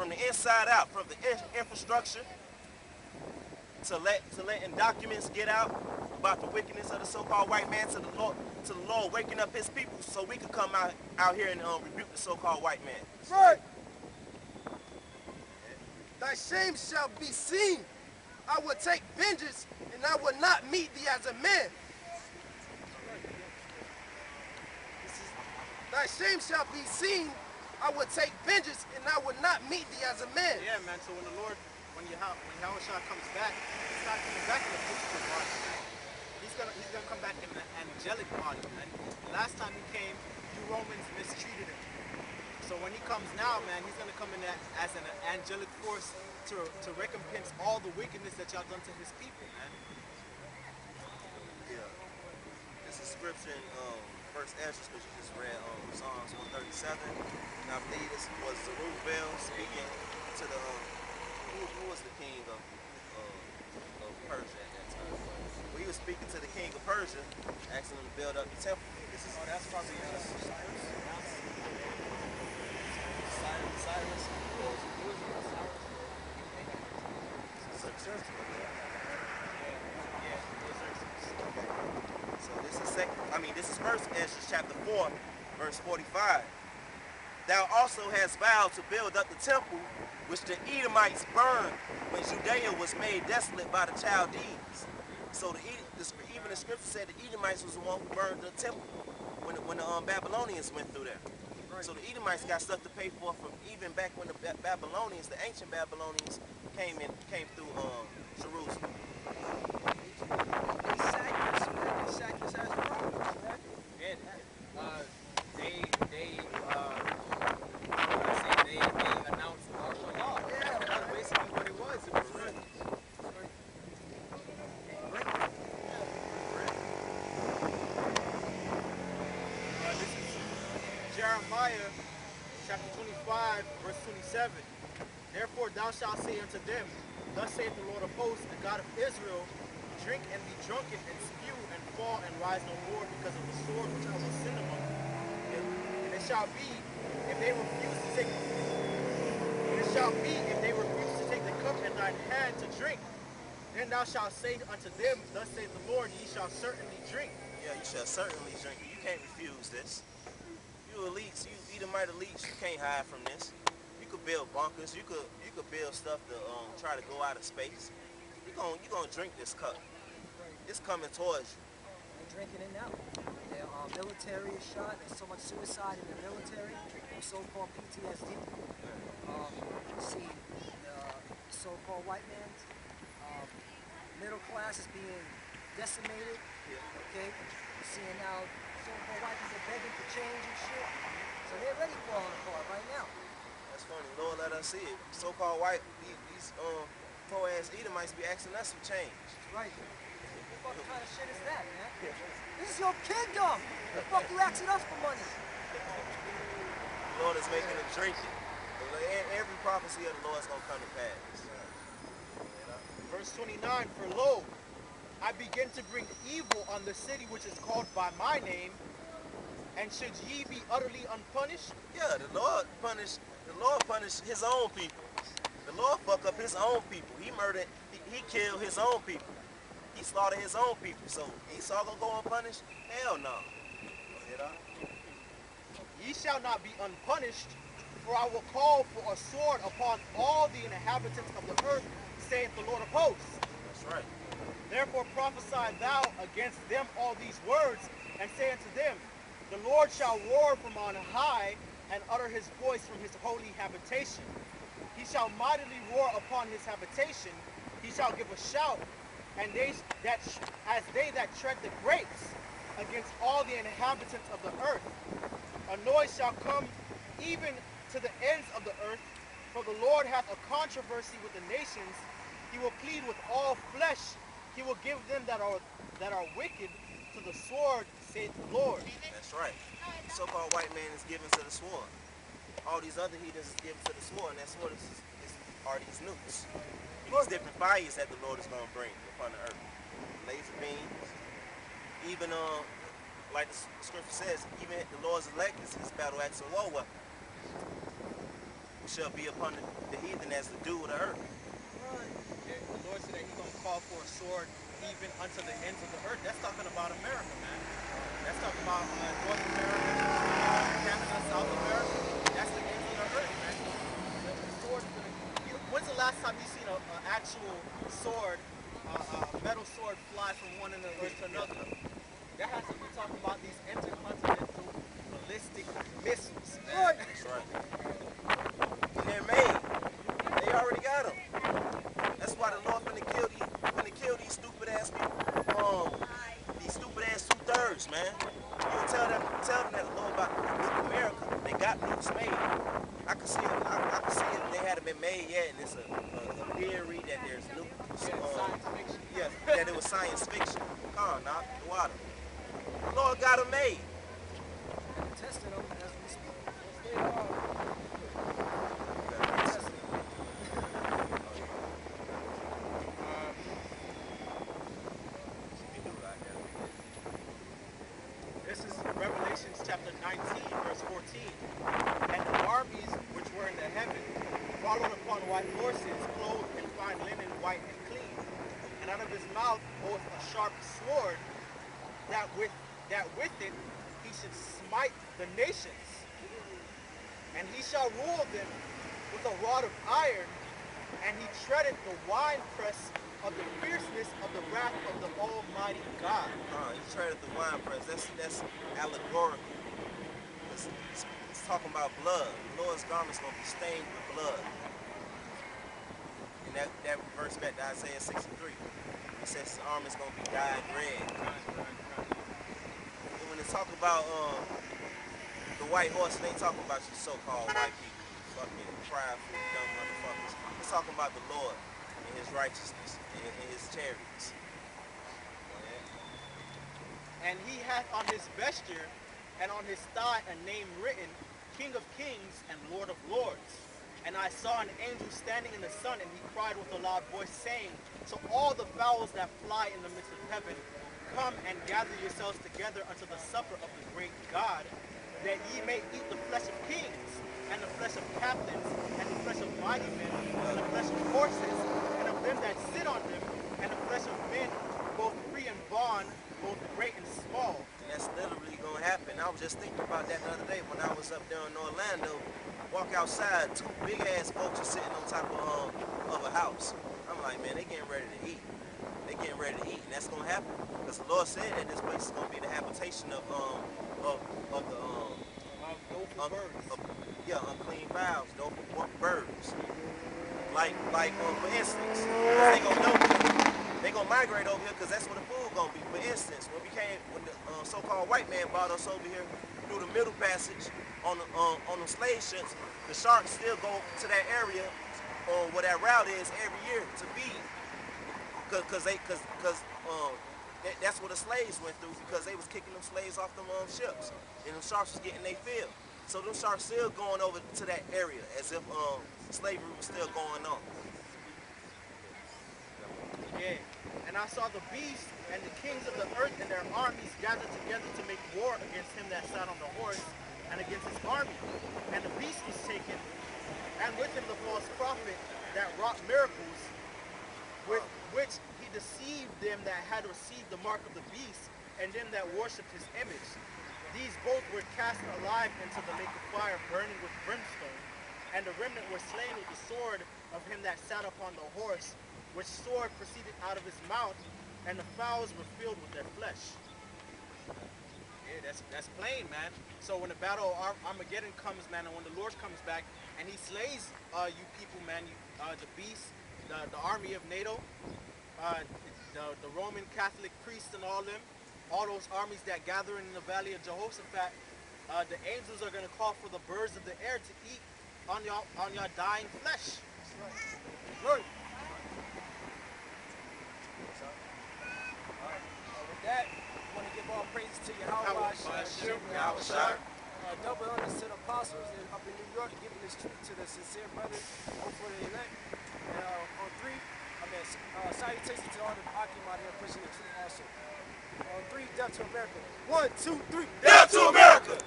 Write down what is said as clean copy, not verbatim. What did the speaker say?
from the inside out, from the infrastructure to letting documents get out about the wickedness of the so-called white man, to the Lord waking up his people so we could come out here and rebuke the so-called white man. Right. Thy shame shall be seen. I will take vengeance, and I will not meet thee as a man. Thy shame shall be seen. I will take vengeance, and I will not meet thee as a man. Yeah, man. So when Yahushua comes back, he's not coming back in a physical body. He's gonna come back in an angelic body, man. Last time he came, you Romans mistreated him. So when he comes now, man, he's gonna come in as an angelic force to recompense all the wickedness that y'all done to his people, man. Yeah. This is scripture in First Ezra, which you just read, Psalms 137. And I believe this was Zerubbabel speaking to the who was the king of Persia at that time. Well, he was speaking to the king of Persia, asking him to build up the temple. This is that's probably Cyrus. So this is First Ezra chapter 4, verse 45. Thou also hast vowed to build up the temple which the Edomites burned when Judea was made desolate by the Chaldees. So even the scripture said the Edomites was the one who burned the temple when the Babylonians went through there. So the Edomites got stuff to pay for from even back when the Babylonians, the ancient Babylonians, came through Jerusalem. They announced martial law. Yeah, that's basically what it was. It was real. This is Jeremiah chapter 25, verse 27. Therefore thou shalt say unto them, thus saith the Lord of hosts, the God of Israel, drink and be drunken and spew and fall and rise no more because of the sword which I will send among you. And it shall be if they refuse to take the cup in thine hand to drink, then thou shalt say unto them, thus saith the Lord, ye shall certainly drink. Yeah, you shall certainly drink. You can't refuse this. You elites, you Edomite elites, you can't hide from this. You could build bunkers. You could build stuff to try to go out of space. You're gonna drink this cup. It's coming towards you. They're drinking it now. Their military is shot. There's so much suicide in the military, so-called PTSD. You see the so-called white man, middle class is being decimated. Okay, you're seeing now so-called white people begging for change and shit. So they're already falling apart right now. That's funny. Lord, let us see it. So-called white, these poor-ass Edomites be asking us for change. Right. What kind of shit is that, man? This is your kingdom. The fuck you asking us for money? The Lord is making them drink it. Every prophecy of the Lord is going to come to pass. Verse 29, for lo, I begin to bring evil on the city which is called by my name, and should ye be utterly unpunished? Yeah, the Lord punished his own people. The Lord fuck up his own people. He murdered, he killed his own people. He slaughtered his own people. So Esau gonna go unpunished? Hell no. Ye shall not be unpunished, for I will call for a sword upon all the inhabitants of the earth, saith the Lord of hosts. That's right. Therefore prophesy thou against them all these words, and say unto them, the Lord shall roar from on high, and utter his voice from his holy habitation. He shall mightily roar upon his habitation. He shall give a shout, and as they that tread the grapes, against all the inhabitants of the earth. A noise shall come even to the ends of the earth, for the Lord hath a controversy with the nations. He will plead with all flesh. He will give them that are wicked to the sword, saith the Lord. That's right. The so-called white man is given to the sword. All these other heathens is given to the sword, and that sword are these nukes. These different fires that the Lord is going to bring upon the earth. Laser beams. Even, like the scripture says, even the Lord's elect is his battle axe and war weapon. shall be upon the heathen as the dew of the earth. Yeah, the Lord said that He's going to call for a sword even unto the ends of the earth. That's talking about America, man. That's talking about North America, Canada, South America. That's the ends of the earth, man. The sword is going to. When's the last time you seen an actual sword, metal sword, fly from one end of the earth to another? That has to be talking about these intercontinental ballistic missiles, man. That's right. And they're made. They already got them. That's why the Lord finna kill these stupid ass people. These stupid ass 2/3, man. You don't tell them that the Lord about look America. They got nukes made. I can see it. I can see it. They hadn't been made yet, and it's a theory that there's nukes. Science fiction. Yeah, that it was science fiction. Come on, now, the water. The Lord got them made. And testing them as we speak. This is Revelations chapter 19, verse 14. And the armies which were in the heaven followed upon white horses, clothed in fine linen, white and clean. And out of his mouth goeth a sharp sword, that with it he should smite the nations. And he shall rule them with a rod of iron, and he treadeth the winepress of the fierceness of the wrath of the Almighty God. He traded the wine press. That's allegorical. It's talking about blood. The Lord's garment's gonna be stained with blood. And that verse back to Isaiah 63. It says his arm is gonna be dyed red. And when they talk about the white horse, they ain't talking about you so-called white people, fucking prideful, dumb motherfuckers. It's talking about the Lord and his righteousness and his chariots. And he hath on his vesture and on his thigh a name written, King of Kings and Lord of Lords. And I saw an angel standing in the sun, and he cried with a loud voice, saying to all the fowls that fly in the midst of heaven, come and gather yourselves together unto the supper of the great God, that ye may eat the flesh of kings, and the flesh of captains, and the flesh of mighty men, and the flesh of horses, and of them that sit on them, and the flesh of men, both free and bond, both great and small. And that's literally gonna happen. I was just thinking about that the other day when I was up there in Orlando. Walk outside, 2 big ass vultures sitting on top of a house. I'm like, man, they getting ready to eat. They getting ready to eat, and that's gonna happen. Because the Lord said that this place is gonna be the habitation of the unclean fowls, those birds. Like for instance, they gonna know they gonna migrate over here because that's where the food gonna be. For instance, when the so-called white man brought us over here through the middle passage on the slave ships, the sharks still go to that area where that route is every year to feed, because that's what the slaves went through, because they was kicking them slaves off them ships, and them sharks was getting their fill. So them sharks still going over to that area as if slavery was still going on. Yeah. And I saw the beast and the kings of the earth and their armies gathered together to make war against him that sat on the horse and against his army. And the beast was taken, and with him the false prophet that wrought miracles, with which he deceived them that had received the mark of the beast, and them that worshipped his image. These both were cast alive into the lake of fire, burning with brimstone. And the remnant were slain with the sword of him that sat upon the horse, which sword proceeded out of his mouth, and the fowls were filled with their flesh. Yeah, that's plain, man. So when the battle of Armageddon comes, man, and when the Lord comes back, and he slays you people, man, the beast, the army of NATO, the Roman Catholic priests and all them, all those armies that gather in the valley of Jehoshaphat, the angels are going to call for the birds of the air to eat on your dying flesh. Good. With that, I want to give all praises to Yahweh Hashem. Double honors to the apostles up in New York, giving this truth to the sincere brothers, hope for the elect. And on 3, salutations to all the Akim out here pushing the truth also. On 3, death to America. 1, 2, 3. Death to America!